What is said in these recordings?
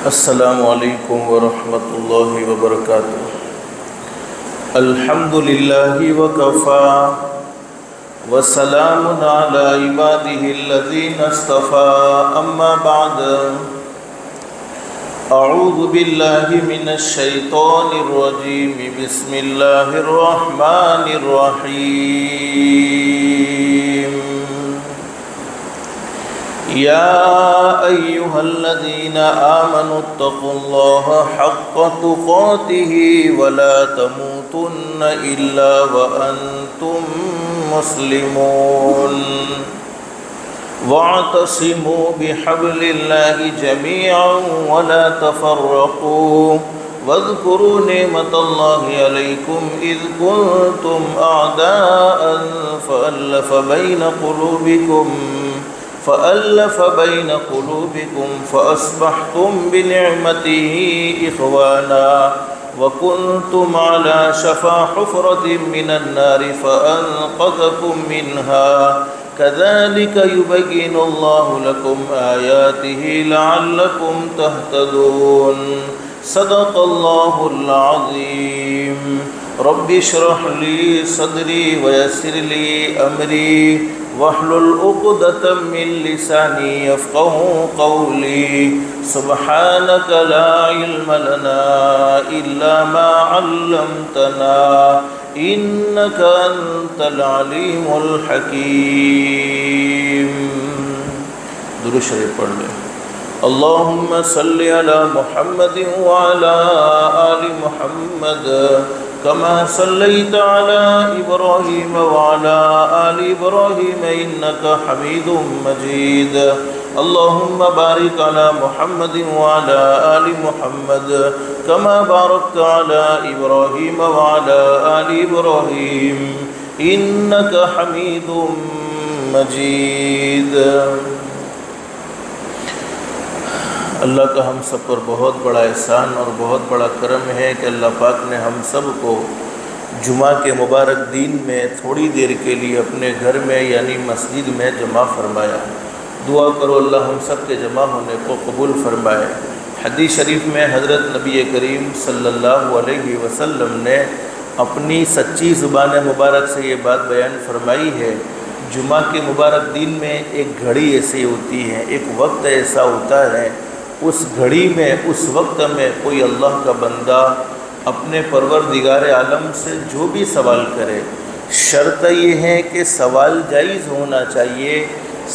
السلام علیکم ورحمۃ اللہ وبرکاتہ۔ الحمد للہ وکفی وسلام علی عبادہ الذین اصطفی، اما بعد، اعوذ باللہ من الشیطان الرجیم، بسم اللہ الرحمن الرحیم۔ یا ایہا الذین آمنوا اتقوا اللہ حق تقاتہ ولا تموتن الا وانتم مسلمون، واعتصموا بحبل اللہ جميعا ولا تفرقوا، واذکروا نعمت اللہ علیکم اذ کنتم اعداء فألف بين قلوبكم فأصبحتم بنعمته إخوانا، وكنتم على شفا حفرة من النار فأنقذكم منها، كذلك يبين الله لكم آياته لعلكم تهتدون۔ صدق الله العظيم۔ رب اشرح لي صدري ويسر لي أمري واحلل عقدة من لساني يفقهوا قولي، سبحانك لا علم لنا إلا ما علمتنا إنك أنت العليم الحكيم۔ درود شریف پڑھ لیں۔ اللهم صل على محمد وعلى آل محمد كما صليت على إبراهيم وعلى آل إبراهيم إنك حميد مجيد، اللهم بارك على محمد وعلى آل محمد كما باركت على إبراهيم وعلى آل إبراهيم إنك حميد مجيد۔ اللہ کا ہم سب پر بہت بڑا احسان اور بہت بڑا کرم ہے کہ اللہ پاک نے ہم سب کو جمعہ کے مبارک دین میں تھوڑی دیر کے لیے اپنے گھر میں یعنی مسجد میں جمع فرمایا۔ دعا کرو اللہ ہم سب کے جمع ہونے کو قبول فرمائے۔ حدیث شریف میں حضرت نبی کریم صلی اللہ علیہ وسلم نے اپنی سچی زبان مبارک سے یہ بات بیان فرمائی ہے، جمعہ کے مبارک دین میں ایک گھڑی ایسی ہوتی ہے، ایک وقت ایسا ہوتا ہے، اس گھڑی میں اس وقت میں کوئی اللہ کا بندہ اپنے پروردگار عالم سے جو بھی سوال کرے، شرط یہ ہے کہ سوال جائز ہونا چاہیے،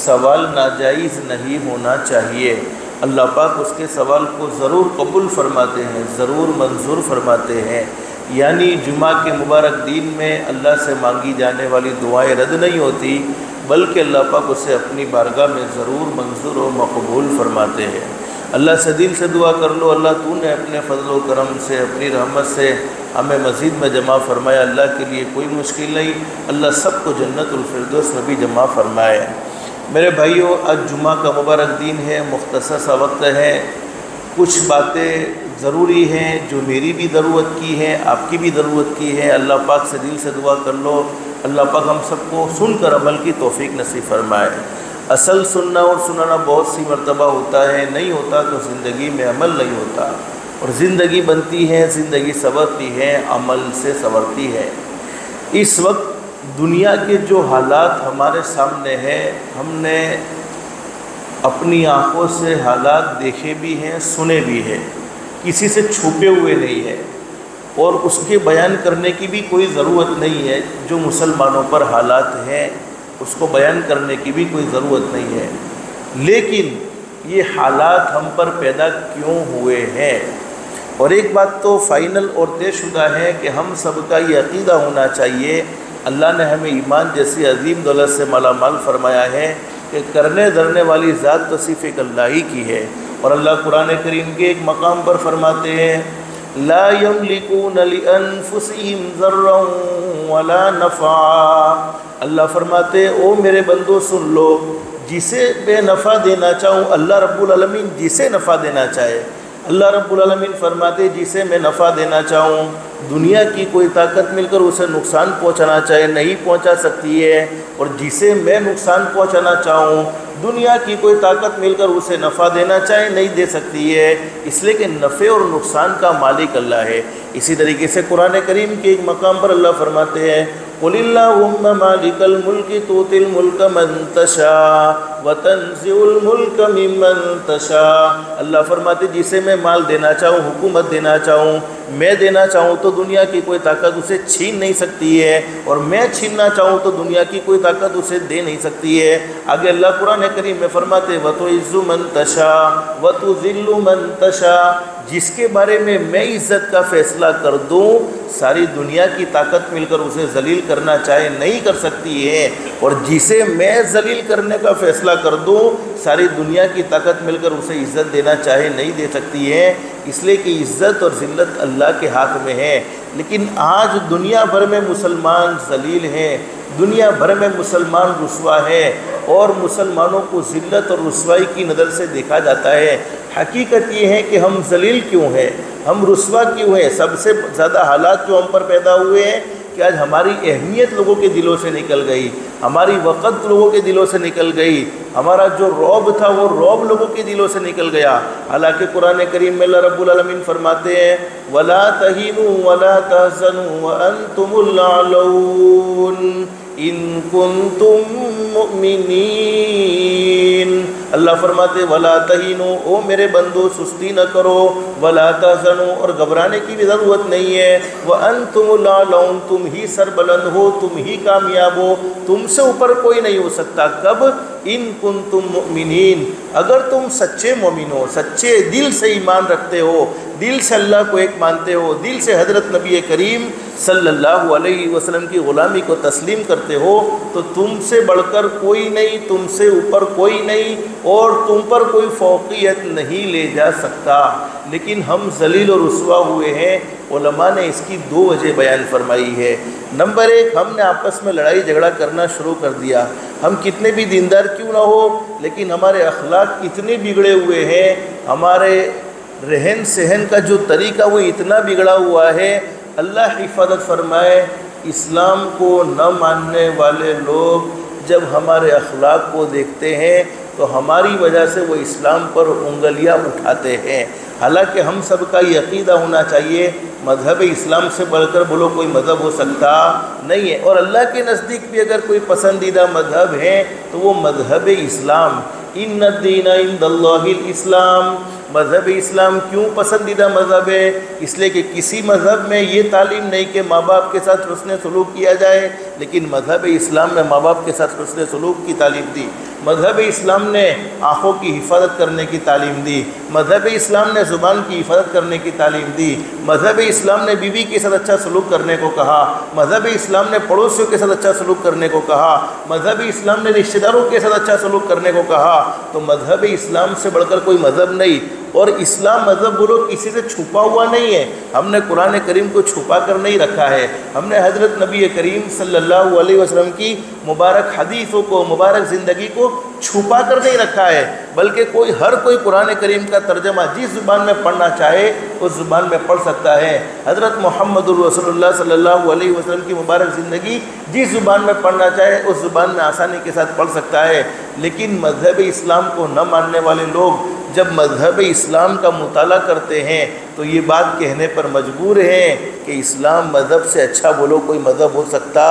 سوال ناجائز نہیں ہونا چاہیے۔ اللہ پاک اس کے سوال کو ضرور قبول فرماتے ہیں، ضرور منظور فرماتے ہیں، یعنی جمعہ کے مبارک دین میں اللہ سے مانگی جانے والی دعائیں رد نہیں ہوتی، بلکہ اللہ پاک اسے اپنی بارگاہ میں ضرور منظور و مقبول فرماتے ہیں۔ اللہ سے دل سے دعا کر لو، اللہ تو نے اپنے فضل و کرم سے اپنی رحمت سے ہمیں مسجد میں جمع فرمایا، اللہ کے لیے کوئی مشکل نہیں، اللہ سب کو جنت الفردوس میں بھی جمع فرمائے۔ میرے بھائیوں، آج جمعہ کا مبارک دن ہے، مختصر سا وقت ہے، کچھ باتیں ضروری ہیں جو میری بھی ضرورت کی ہیں، آپ کی بھی ضرورت کی ہے، اللہ پاک سے دل سے دعا کر لو، اللہ پاک ہم سب کو سن کر عمل کی توفیق نصیب فرمائے۔ اصل سننا اور سنانا بہت سی مرتبہ ہوتا ہے، نہیں ہوتا تو زندگی میں عمل نہیں ہوتا، اور زندگی بنتی ہے، زندگی سنورتی ہے، عمل سے سنورتی ہے۔ اس وقت دنیا کے جو حالات ہمارے سامنے ہیں، ہم نے اپنی آنکھوں سے حالات دیکھے بھی ہیں، سنے بھی ہیں، کسی سے چھپے ہوئے نہیں ہیں، اور اس کے بیان کرنے کی بھی کوئی ضرورت نہیں ہے۔ جو مسلمانوں پر حالات ہیں اس کو بیان کرنے کی بھی کوئی ضرورت نہیں ہے، لیکن یہ حالات ہم پر پیدا کیوں ہوئے ہیں؟ اور ایک بات تو فائنل اور طے شدہ ہے کہ ہم سب کا یہ عقیدہ ہونا چاہیے، اللہ نے ہمیں ایمان جیسی عظیم دولت سے مالا مال فرمایا ہے کہ کرنے دھرنے والی ذات تو صرف ایک اللہ ہی کی ہے، اور اللہ قرآن کریم کے ایک مقام پر فرماتے ہیں لا یملکون لانفسہم ضرا ولا نفعا، اللہ فرماتے او میرے بندو سن لو، جسے بے نفع دینا چاہوں اللہ رب العالمین جسے نفع دینا چاہے، اللہ رب العالمین فرماتے جسے میں نفع دینا چاہوں، دنیا کی کوئی طاقت مل کر اسے نقصان پہنچانا چاہے نہیں پہنچا سکتی ہے، اور جسے میں نقصان پہنچانا چاہوں دنیا کی کوئی طاقت مل کر اسے نفع دینا چاہے نہیں دے سکتی ہے، اس لیے کہ نفع اور نقصان کا مالک اللہ ہے۔ اسی طریقے سے قرآن کریم کے ایک مقام پر اللہ فرماتے ہیں قُلِ اللَّهُمَّ مَالِكَ الْمُلْكِ تُؤْتِي الْمُلْكَ مَن تَشَاءُ وَتَنزِعُ الْمُلْكَ مِمَّن تَشَاءُ۔ اللہ فرماتے جسے میں مال دینا چاہوں، حکومت دینا چاہوں، میں دینا چاہوں تو دنیا کی کوئی طاقت اسے چھین نہیں سکتی ہے، اور میں چھیننا چاہوں تو دنیا کی کوئی طاقت اسے دے نہیں سکتی ہے۔ آگے اللہ قرآن کریم میں فرماتے وَتُعِزُّ مَن تَشَاءُ وَتُذِلُّ مَن تَشَاءُ، جس کے بارے میں عزت کا فیصلہ کر دوں ساری دنیا کی طاقت مل کر اسے ذلیل کرنا چاہے نہیں کر سکتی ہے، اور جسے میں ذلیل کرنے کا فیصلہ کر دوں ساری دنیا کی طاقت مل کر اسے عزت دینا چاہے نہیں دے سکتی ہے، اس لیے کہ عزت اور ذلت اللہ کے ہاتھ میں ہے۔ لیکن آج دنیا بھر میں مسلمان ذلیل ہیں، دنیا بھر میں مسلمان رسوا ہے، اور مسلمانوں کو ذلت اور رسوائی کی نظر سے دیکھا جاتا ہے۔ حقیقت یہ ہے کہ ہم ذلیل کیوں ہیں، ہم رسوا کیوں ہیں؟ سب سے زیادہ حالات جو ہم پر پیدا ہوئے ہیں کہ آج ہماری اہمیت لوگوں کے دلوں سے نکل گئی، ہماری وقت لوگوں کے دلوں سے نکل گئی، ہمارا جو رعب تھا وہ رعب لوگوں کے دلوں سے نکل گیا۔ حالانکہ قرآن کریم میں اللہ رب العالمین فرماتے ہیں وَلَا تَهِنُوا وَلَا تَحْزَنُوا وَأَنْتُمُ الْأَعْلَوْنَ إِن كُنتُم مُّؤْمِنِينَ۔ اللہ فرماتے وَلَا تَهِنُوا، او میرے بندو سستی نہ کرو، وَلَا تَحْزَنُوا، اور گھبرانے کی بھی ضرورت نہیں ہے، وَأَنْتُمُ الْأَعْلَوْنَ، تم ہی سربلند ہو، تم ہی کامیاب ہو، تم سے اوپر کوئی نہیں ہو سکتا۔ کب؟ ان کنتم مؤمنین، اگر تم سچے مومن ہو، سچے دل سے ایمان رکھتے ہو، دل سے اللہ کو ایک مانتے ہو، دل سے حضرت نبی کریم صلی اللہ علیہ وسلم کی غلامی کو تسلیم کرتے ہو، تو تم سے بڑھ کر کوئی نہیں، تم سے اوپر کوئی نہیں، اور تم پر کوئی فوقیت نہیں لے جا سکتا۔ لیکن ہم ذلیل و رسوا ہوئے ہیں۔ علماء نے اس کی دو وجہ بیان فرمائی ہے۔ نمبر ایک، ہم نے آپس میں لڑائی جھگڑا کرنا شروع کر دیا۔ ہم کتنے بھی دیندار کیوں نہ ہو، لیکن ہمارے اخلاق اتنے بگڑے ہوئے ہیں، ہمارے رہن سہن کا جو طریقہ وہ اتنا بگڑا ہوا ہے۔ اللہ حفاظت فرمائے، اسلام کو نہ ماننے والے لوگ جب ہمارے اخلاق کو دیکھتے ہیں تو ہماری وجہ سے وہ اسلام پر انگلیاں اٹھاتے ہیں۔ حالانکہ ہم سب کا یہ عقیدہ ہونا چاہیے مذہب اسلام سے بڑھ کر بولو کوئی مذہب ہو سکتا نہیں ہے، اور اللہ کے نزدیک بھی اگر کوئی پسندیدہ مذہب ہے تو وہ مذہب اسلام۔ ان الدین عند اللہ الاسلام، مذہب اسلام کیوں پسندیدہ مذہب ہے؟ اس لیے کہ کسی مذہب میں یہ تعلیم نہیں کہ ماں باپ کے ساتھ حسن سلوک کیا جائے، لیکن مذہب اسلام میں ماں باپ کے ساتھ حسن سلوک کی تعلیم دی۔ مذہب اسلام نے آنکھوں کی حفاظت کرنے کی تعلیم دی، مذہب اسلام نے زبان کی حفاظت کرنے کی تعلیم دی، مذہب اسلام نے بیوی کے ساتھ اچھا سلوک کرنے کو کہا، مذہب اسلام نے پڑوسیوں کے ساتھ اچھا سلوک کرنے کو کہا، مذہب اسلام نے رشتہ داروں کے ساتھ اچھا سلوک کرنے کو کہا۔ تو مذہب اسلام سے بڑھ کر کوئی مذہب نہیں، اور اسلام مذہب بولو کسی سے چھپا ہوا نہیں ہے۔ ہم نے قرآن کریم کو چھپا کر نہیں رکھا ہے، ہم نے حضرت نبی کریم صلی اللہ علیہ وسلم کی مبارک حدیثوں کو، مبارک زندگی کو چھپا کر نہیں رکھا ہے، بلکہ ہر کوئی قرآن کریم کا ترجمہ جس زبان میں پڑھنا چاہے اس زبان میں پڑھ سکتا ہے۔ حضرت محمد الرسول اللہ صلی اللہ علیہ وسلم کی مبارک زندگی جس زبان میں پڑھنا چاہے اس زبان میں آسانی کے ساتھ پڑھ سکتا ہے۔ لیکن مذہب اسلام کو نہ ماننے والے لوگ جب مذہب اسلام کا مطالعہ کرتے ہیں تو یہ بات کہنے پر مجبور ہیں کہ اسلام مذہب سے اچھا بولو کوئی مذہب ہو سکتا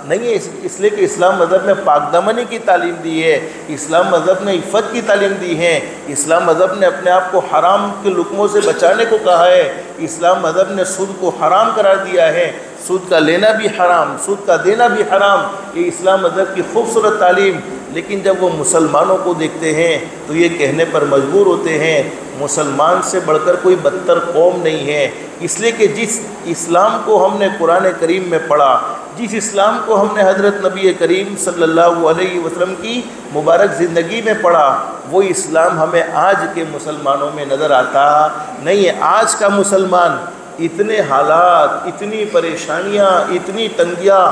نہیں ہے، اس لیے کہ اسلام مذہب نے پاک دامنی کی تعلیم دی ہے، اسلام مذہب نے عفت کی تعلیم دی ہے، اسلام مذہب نے اپنے آپ کو حرام کے لقموں سے بچانے کو کہا ہے، اسلام مذہب نے سود کو حرام قرار دیا ہے، سود کا لینا بھی حرام، سود کا دینا بھی حرام، یہ اسلام مذہب کی خوبصورت تعلیم۔ لیکن جب وہ مسلمانوں کو دیکھتے ہیں تو یہ کہنے پر مجبور ہوتے ہیں مسلمان سے بڑھ کر کوئی بدتر قوم نہیں ہے، اس لیے کہ جس اسلام کو ہم نے قرآن کریم میں پڑھا، جس اسلام کو ہم نے حضرت نبی کریم صلی اللہ علیہ وسلم کی مبارک زندگی میں پڑھا، وہ اسلام ہمیں آج کے مسلمانوں میں نظر آتا نہیں ہے۔ آج کا مسلمان اتنے حالات، اتنی پریشانیاں، اتنی تنگیاں،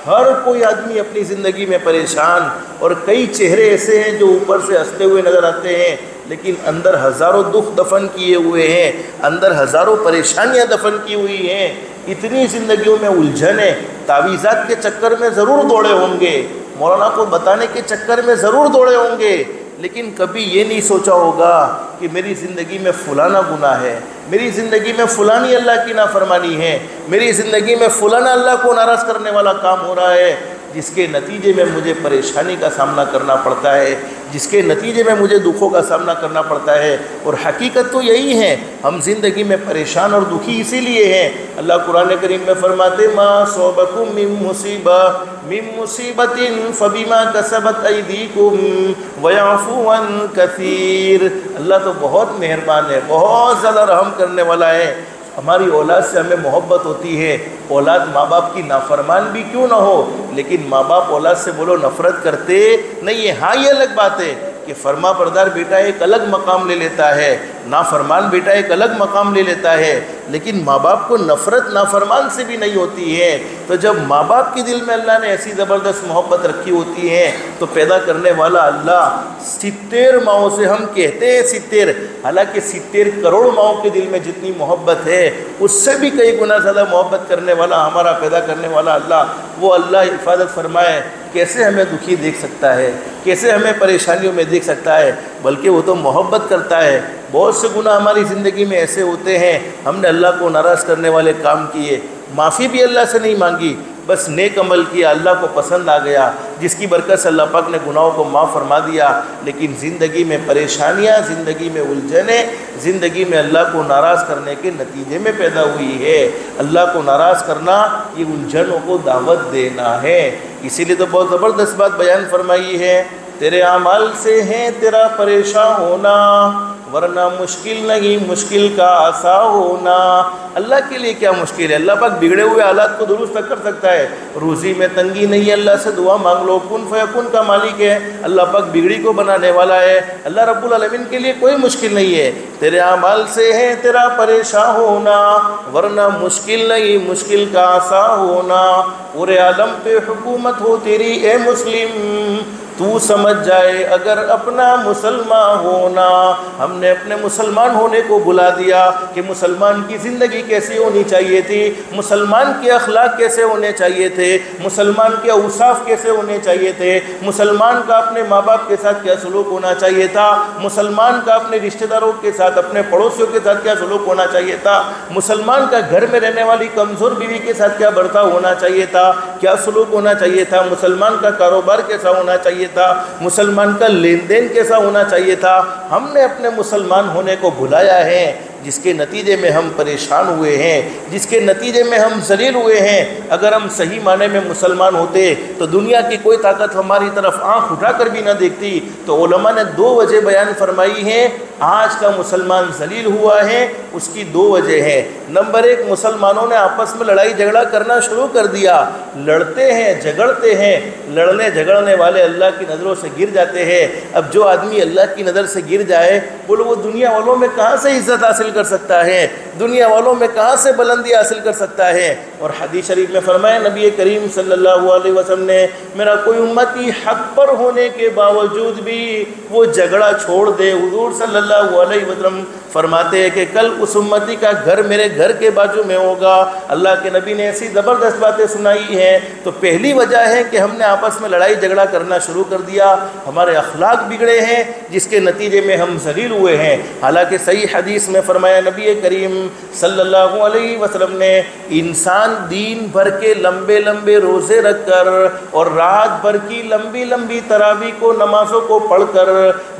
ہر کوئی آدمی اپنی زندگی میں پریشان، اور کئی چہرے ایسے ہیں جو اوپر سے ہنستے ہوئے نظر آتے ہیں لیکن اندر ہزاروں دکھ دفن کیے ہوئے ہیں، اندر ہزاروں پریشانیاں دفن کی ہوئی ہیں۔ اتنی زندگیوں میں الجھنیں، تعویذات کے چکر میں ضرور دوڑے ہوں گے، مولانا کو بتانے کے چکر میں ضرور دوڑے ہوں گے، لیکن کبھی یہ نہیں سوچا ہوگا کہ میری زندگی میں فلانا گناہ ہے، میری زندگی میں فلانی اللہ کی نافرمانی ہے، میری زندگی میں فلانا اللہ کو ناراض کرنے والا کام ہو رہا ہے، جس کے نتیجے میں مجھے پریشانی کا سامنا کرنا پڑتا ہے، جس کے نتیجے میں مجھے دکھوں کا سامنا کرنا پڑتا ہے۔ اور حقیقت تو یہی ہے، ہم زندگی میں پریشان اور دکھی اسی لیے ہیں۔ اللہ قرآن کریم میں فرماتے ما صوبکم من مصیبت فبما کسبت ایدیکم ویعفو عن کثیر۔ اللہ تو بہت مہربان ہے، بہت زیادہ رحم کرنے والا ہے۔ ہماری اولاد سے ہمیں محبت ہوتی ہے، اولاد ماں باپ کی نافرمان بھی کیوں نہ ہو، لیکن ماں باپ اولاد سے بولو نفرت کرتے نہیں ہے۔ ہاں یہ الگ بات ہے کہ فرما بردار بیٹا ایک الگ مقام لے لیتا ہے، نافرمان بیٹا ایک الگ مقام لے لیتا ہے، لیکن ماں باپ کو نفرت نافرمان سے بھی نہیں ہوتی ہے۔ تو جب ماں باپ کے دل میں اللہ نے ایسی زبردست محبت رکھی ہوتی ہے تو پیدا کرنے والا اللہ 70 ماؤں سے، ہم کہتے ہیں 70، حالانکہ 70 کروڑ ماؤں کے دل میں جتنی محبت ہے اس سے بھی کئی گنا زیادہ محبت کرنے والا ہمارا پیدا کرنے والا اللہ، وہ اللہ حفاظت فرمائے کیسے ہمیں دکھی دیکھ سکتا ہے، کیسے ہمیں پریشانیوں میں دیکھ سکتا ہے، بلکہ وہ تو محبت کرتا ہے۔ بہت سے گناہ ہماری زندگی میں ایسے ہوتے ہیں، ہم نے اللہ کو ناراض کرنے والے کام کیے، معافی بھی اللہ سے نہیں مانگی، بس نیک عمل کیا، اللہ کو پسند آ گیا، جس کی برکت سے اللہ پاک نے گناہوں کو معاف فرما دیا، لیکن زندگی میں پریشانیاں، زندگی میں الجھنیں، زندگی میں اللہ کو ناراض کرنے کے نتیجے میں پیدا ہوئی ہے۔ اللہ کو ناراض کرنا یہ الجھنوں کو دعوت دینا ہے۔ اسی لیے تو بہت زبردست بات بیان فرمائی ہے، تیرے اعمال سے ہے تیرا پریشان ہونا، ورنہ مشکل نہیں مشکل کا آسان ہونا۔ اللہ کے لیے کیا مشکل ہے؟ اللہ پاک بگڑے ہوئے حالات کو درست کر سکتا ہے۔ روزی میں تنگی نہیں ہے، اللہ سے دعا مانگ لو، کن فیکن کا مالک ہے، اللہ پاک بگڑی کو بنانے والا ہے۔ اللہ رب العالمین کے لیے کوئی مشکل نہیں ہے۔ تیرے اعمال سے ہے تیرا پریشان ہونا، ورنہ مشکل نہیں مشکل کا آسان ہونا۔ پورے عالم پہ حکومت ہو تیری اے مسلم، تو سمجھ جائے اگر اپنا مسلمان ہونا۔ ہم نے اپنے مسلمان ہونے کو بھلا دیا کہ مسلمان کی زندگی کیسی ہونی چاہیے تھی، مسلمان کے اخلاق کیسے ہونے چاہیے تھے، مسلمان کے اوصاف کیسے ہونے چاہیے تھے، مسلمان کا اپنے ماں باپ کے ساتھ کیا سلوک ہونا چاہیے تھا، مسلمان کا اپنے رشتہ داروں کے ساتھ، اپنے پڑوسیوں کے ساتھ کیا سلوک ہونا چاہیے تھا، مسلمان کا گھر میں رہنے والی کمزور بیوی کے ساتھ کیا برتاؤ ہونا چاہیے تھا، کیا سلوک ہونا چاہیے تھا، مسلمان کا کاروبار کیسا ہونا چاہیے تھا، مسلمان کا لین دین کیسا ہونا چاہیے تھا۔ ہم نے اپنے مسلمان ہونے کو بھلایا ہے، جس کے نتیجے میں ہم پریشان ہوئے ہیں، جس کے نتیجے میں ہم ذلیل ہوئے ہیں۔ اگر ہم صحیح معنی میں مسلمان ہوتے تو دنیا کی کوئی طاقت ہماری طرف آنکھ اٹھا کر بھی نہ دیکھتی۔ تو علماء نے 2 وجہ بیان فرمائی ہیں آج کا مسلمان ذلیل ہوا ہے، اس کی 2 وجہ ہیں۔ نمبر 1، مسلمانوں نے آپس میں لڑائی جھگڑا کرنا شروع کر دیا، لڑتے ہیں جھگڑتے ہیں، لڑنے جھگڑنے والے اللہ کی نظروں سے گر جاتے ہیں۔ اب جو آدمی اللہ کی نظر سے گر جائے، بولو وہ دنیا والوں میں کہاں سے عزت حاصل کر سکتا ہے، دنیا والوں میں کہاں سے بلندی حاصل کر سکتا ہے۔ اور حدیث شریف میں فرمایا نبی کریم صلی اللہ علیہ وسلم نے، میرا کوئی امتی حق پر ہونے کے باوجود بھی وہ جھگڑا چھوڑ دے، حضور صلی اللہ علیہ وسلم فرماتے ہیں کہ کل اس امتی کا گھر میرے گھر کے بازو میں ہوگا۔ اللہ کے نبی نے ایسی زبردست باتیں سنائی ہیں۔ تو پہلی وجہ ہے کہ ہم نے آپس میں لڑائی جھگڑا کرنا شروع کر دیا، ہمارے اخلاق بگڑے ہیں، جس کے نتیجے میں ہم ذلیل ہوئے ہیں۔ حالانکہ صحیح حدیث میں فرمایا نبی کریم صلی اللہ علیہ وسلم نے، انسان دین بھر کے لمبے لمبے روزے رکھ کر اور رات بھر کی لمبی لمبی تراویح کو نمازوں کو پڑھ کر،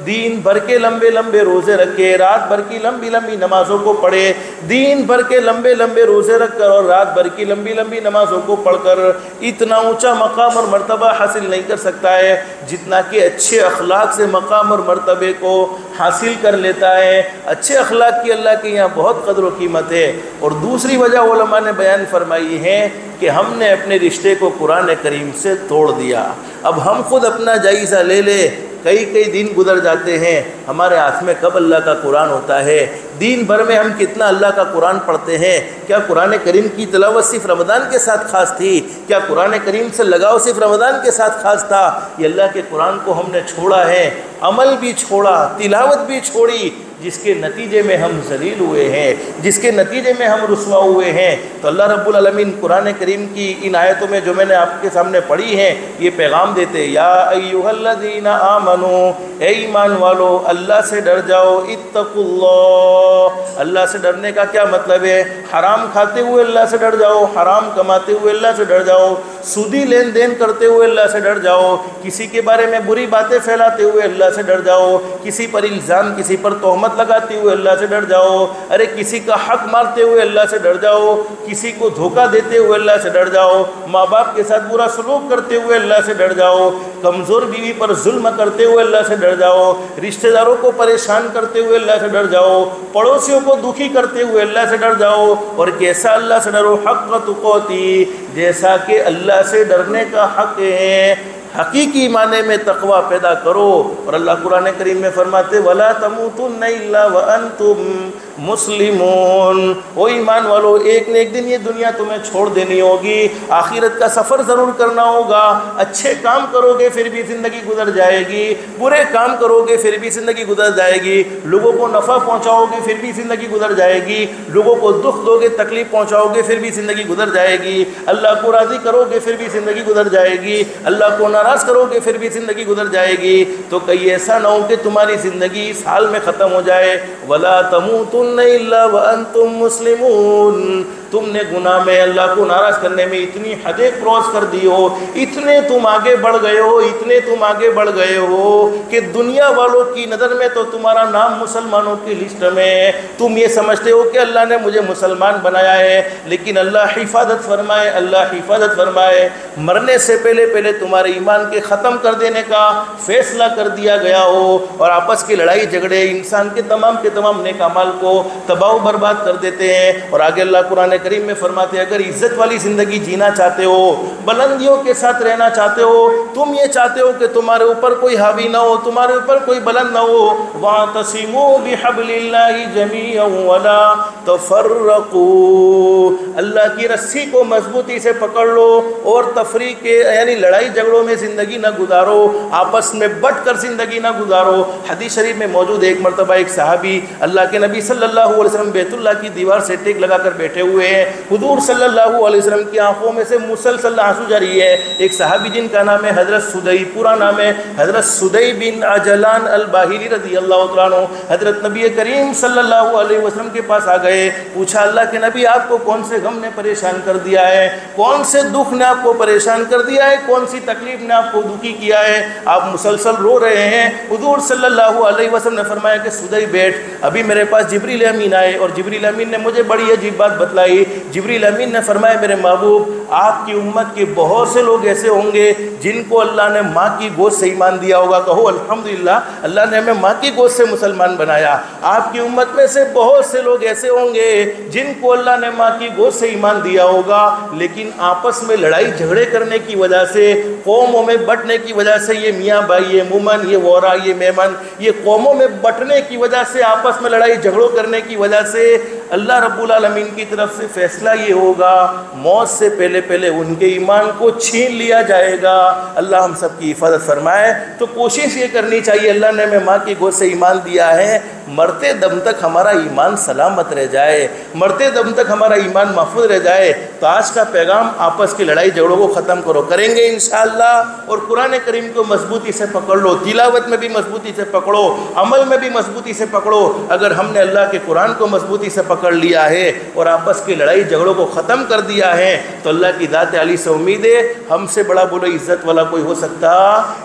دین بھر کے لمبے لمبے روزے رکھے، رات بھر کی لمبی لمبی نمازوں کو پڑھے، دین بھر کے لمبے لمبے روزے رکھ کر اور رات بھر کی لمبی لمبی نمازوں کو پڑھ کر اتنا اونچا مقام اور مرتبہ حاصل نہیں کر سکتا ہے جتنا کہ اچھے اخلاق سے مقام اور مرتبے کو حاصل کر لیتا ہے۔ اچھے اخلاق کی اللہ کے یہاں بہت قدر و قیمت ہے۔ اور دوسری وجہ علماء نے بیان فرمائی ہے کہ ہم نے اپنے رشتے کو قرآن کریم سے توڑ دیا۔ اب ہم خود اپنا جائزہ لے لے، کئی دن گزر جاتے ہیں، ہمارے ہاتھ میں کب اللہ کا قرآن ہوتا ہے؟ دین بھر میں ہم کتنا اللہ کا قرآن پڑھتے ہیں؟ کیا قرآن کریم کی تلاوت صرف رمضان کے ساتھ خاص تھی؟ کیا قرآن کریم سے لگاؤ صرف رمضان کے ساتھ خاص تھا؟ یہ اللہ کے قرآن کو ہم نے چھوڑا ہے، عمل بھی چھوڑا، تلاوت بھی چھوڑی، جس کے نتیجے میں ہم ذلیل ہوئے ہیں، جس کے نتیجے میں ہم رسوا ہوئے ہیں۔ تو اللہ رب العالمین قرآن کریم کی ان آیتوں میں جو میں نے آپ کے سامنے پڑھی ہیں یہ پیغام دیتے، یا ایھا الذین آمنوا، اے ایمان والو اللہ سے ڈر جاؤ، اتقوا اللہ، اللہ سے ڈرنے کا کیا مطلب ہے؟ حرام کھاتے ہوئے اللہ سے ڈر جاؤ، حرام کماتے ہوئے اللہ سے ڈر جاؤ، سودی لین دین کرتے ہوئے اللہ سے ڈر جاؤ، کسی کے بارے میں بری باتیں پھیلاتے ہوئے اللہ سے ڈر جاؤ، کسی پر الزام، کسی پر تہمت لگاتے ہوئے اللہ سے ڈر جاؤ، ارے کسی کا حق مارتے ہوئے اللہ سے ڈر جاؤ، کسی کو دھوکہ دیتے ہوئے اللہ سے ڈر جاؤ، ماں باپ کے ساتھ برا سلوک کرتے ہوئے اللہ سے ڈر جاؤ، کمزور بیوی پر ظلم کرتے ہوئے اللہ سے ڈر جاؤ، رشتہ داروں کو پریشان کرتے ہوئے اللہ سے ڈر جاؤ، پڑوسیوں کو دکھی کرتے ہوئے اللہ سے ڈر جاؤ، اور کیسا اللہ سے ڈرو؟ حق تقاتی، جیسا کہ اللہ سے ڈرنے کا حق ہے، حقیقی معنی میں تقوی پیدا کرو۔ اور اللہ قرآن کریم میں فرماتے وَلَا تَمُوتُنَّ إِلَّا وَأَنْتُمْ مسلمون، او ایمان والو ایک نہ ایک دن یہ دنیا تمہیں چھوڑ دینی ہوگی، آخرت کا سفر ضرور کرنا ہوگا، اچھے کام کرو گے پھر بھی زندگی گزر جائے گی، برے کام کرو گے پھر بھی زندگی گزر جائے گی، لوگوں کو نفع پہنچاؤ گے پھر بھی زندگی گزر جائے گی، لوگوں کو دکھ دو گے، تکلیف پہنچاؤ گے پھر بھی زندگی گزر جائے گی، اللہ کو راضی کرو گے پھر بھی زندگی گزر جائے گی، اللہ کو ناراض کرو گے پھر بھی زندگی گزر جائے گی۔ تو کہیں ایسا نہ ہو کہ تمہاری زندگی اس حال میں ختم ہو جائے، وَلَا تَمُوتُنَّ إِلَّا وَأَنْتُمْ مُسْلِمُونَ، تم نے گناہ میں، اللہ کو ناراض کرنے میں اتنی حدیں کراس کر دی ہو، اتنے تم آگے بڑھ گئے ہو، اتنے تم آگے بڑھ گئے ہو کہ دنیا والوں کی نظر میں تو تمہارا نام مسلمانوں کی لسٹ میں ہے، تم یہ سمجھتے ہو کہ اللہ نے مجھے مسلمان بنایا ہے، لیکن اللہ حفاظت فرمائے، اللہ حفاظت فرمائے، مرنے سے پہلے تمہارے ایمان کے ختم کر دینے کا فیصلہ کر دیا گیا ہو، اور آپس کی لڑائی جھگڑے انسان کے تمام نیک اعمال کو تباہ و برباد کر دیتے ہیں۔ اور آگے اللہ قرآن کریم میں فرماتے ہیں اگر عزت والی زندگی جینا چاہتے ہو، بلندیوں کے ساتھ رہنا چاہتے ہو، تم یہ چاہتے ہو کہ تمہارے اوپر کوئی حاوی نہ ہو، تمہارے اوپر کوئی بلند نہ ہو، وَاعْتَصِمُوا بِحَبْلِ اللَّهِ جَمِيعًا وَلَا تَفَرَّقُوا، اللہ کی رسی کو مضبوطی سے پکڑ لو اور تفریق کے یعنی لڑائی جھگڑوں میں زندگی نہ گزارو، آپس میں بٹ کر زندگی نہ گزارو۔ حدیث شریف میں موجود ہے ایک مرتبہ ایک صحابی اللہ کے نبی صلی اللہ علیہ وسلم بیت اللہ کی دیوار سے ٹیک لگا کر بیٹھے ہوئے ہیں، حضور صلی اللہ علیہ وسلم کی آنکھوں میں سے مسلسل آنسو جاری ہے۔ ایک صحابی جن کا نام ہے حضرت سدئی، پورا نام ہے حضرت سدئی بن عجلان الباہلی رضی اللہ تعالیٰ عنہ، حضرت نبی کریم صلی اللہ علیہ وسلم کے پاس آ گئے، پوچھا اللہ کے نبی آپ کو کون سے غم نے پریشان کر دیا ہے، کون سے دکھ نے آپ کو پریشان کر دیا ہے، کون سی تکلیف نے آپ کو دکھی کیا ہے، آپ مسلسل رو رہے ہیں۔ حضور صلی اللہ علیہ وسلم نے فرمایا کہ سدئی بیٹھ، ابھی میرے پاس جبریل امین آئے اور جبریل امین نے مجھے بڑی عجیب بات بتلائی۔ جبریل امین نے فرمایا میرے محبوب آپ کی امت کے بہت سے لوگ ایسے ہوں گے جن کو اللہ نے ماں کی گود سے ایمان دیا ہوگا، کہو الحمدللہ، اللہ نے ہمیں ماں کی گود سے مسلمان بنایا۔ آپ کی امت میں سے بہت سے لوگ ایسے ہوں گے جن کو اللہ نے ماں کی گود سے ایمان دیا ہوگا، لیکن آپس میں لڑائی جھگڑے کرنے کی وجہ سے، قوموں میں بٹنے کی وجہ سے، یہ میاں بھائی، یہ مومن، یہ وورا، یہ میمن، یہ قوموں میں بٹنے کی وجہ سے، آپس میں لڑائی جھگڑوں کرنے کی وجہ سے اللہ رب العالمین کی طرف سے فیصلہ یہ ہوگا موت سے پہلے ان کے ایمان کو چھین لیا جائے گا۔ اللہ ہم سب کی حفاظت فرمائے۔ تو کوشش یہ کرنی چاہیے، اللہ نے ہمیں ماں کی گود سے ایمان دیا ہے، مرتے دم تک ہمارا ایمان سلامت رہ جائے، مرتے دم تک ہمارا ایمان محفوظ رہ جائے۔ تو آج کا پیغام آپس کی لڑائی جھگڑوں کو ختم کرو، کریں گے انشاءاللہ، اور قرآن کریم کو مضبوطی سے پکڑ لو، تلاوت میں بھی مضبوطی سے پکڑو، عمل میں بھی مضبوطی سے پکڑو۔ اگر ہم نے اللہ کے قرآن کو مضبوطی سے پکڑ لیا ہے اور آپس کی لڑائی جھگڑوں کو ختم کر دیا ہے تو اللہ کی ذات علی سے امید ہے ہم سے بڑا بولو عزت والا کوئی ہو سکتا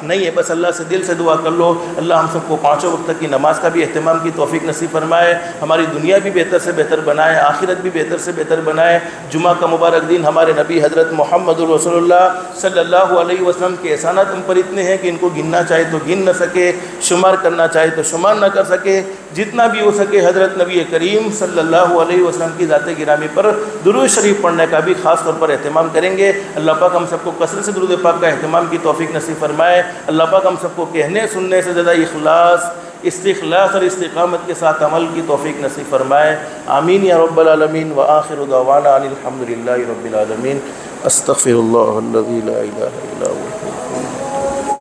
نہیں ہے۔ بس اللہ سے دل سے دعا کر لو، اللہ ہم سب کو پانچوں وقت کی نماز کا بھی اہتمام کی توفیق نصیب فرمائے، ہماری دنیا بھی بہتر سے بہتر بنائے، آخرت بھی بہتر سے بہتر بنائے۔ جمعہ کا مبارک دن ہمارے نبی حضرت محمد رسول اللہ صلی اللہ علیہ وسلم کے احسانات ہم پر اتنے ہیں کہ ان کو گننا چاہے تو گن نہ سکے، شمار کرنا چاہے تو شمار نہ کر سکے۔ جتنا بھی ہو سکے حضرت نبی کریم صلی اللہ علیہ وسلم کی ذات گرامی پر درود شریف پڑھنے کا بھی خاص طور پر اہتمام کریں گے۔ اللہ پاک ہم سب کو کثرت سے درود پاک کا اہتمام کی توفیق نصیب فرمائے۔ اللہ پاک ہم سب کو کہنے سننے سے زیادہ اخلاص، استخلاص اور استقامت کے ساتھ عمل کی توفیق نصیب فرمائے۔ آمین یا رب العالمین۔ وآخر دعوانا ان الحمد للہ رب العالمین۔ استغفر اللہ الذی لا الہ الا هو